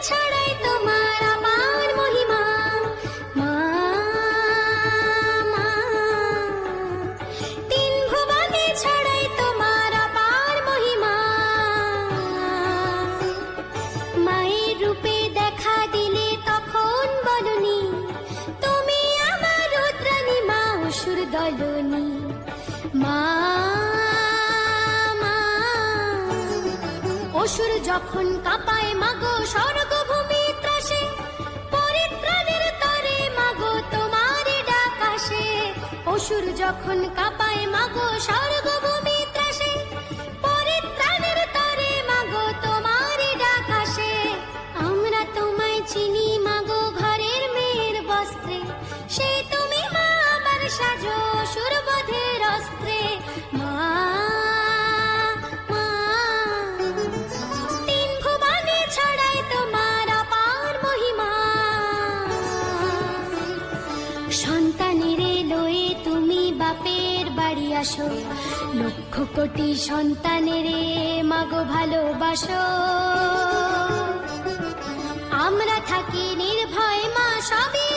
ছড়াই তোমার আমার মহিমা। মা মা, তিন ভুবনে ছড়াই তোমার আপার মহিমা। মায়ের রূপে দেখা দিলে তখন বলনি, তুমি আমার রুদ্রাণী মা, অসুর দলনী। মা মা, অসুর যখন কাঁপায় মাগো স্বর্গভূমি ত্রাসে, পরিত্রাণের তরে মাগো তোমার ডাক আসে। অসুর যখন কাঁপায় মাগো স্বর্গভূমি ত্রাসে, পরিত্রাণের তরে মাগো তোমার ডাক আসে। আমরা তোমায় চিনি মাগো ঘরের মেয়ের বস্ত্রে, সেই তুমি মা আবার সাজো অসুর বধের অস্ত্রে। মা মা, তিন ভুবনে ছড়াই তোমার অপার মহিমা। সন্তানের লয়ে তুমি বাপের বাড়ি আসো, লক্ষ কোটি সন্তানের মাগো ভালোবাসো। আমরা থাকি নির্ভয় মা, সবই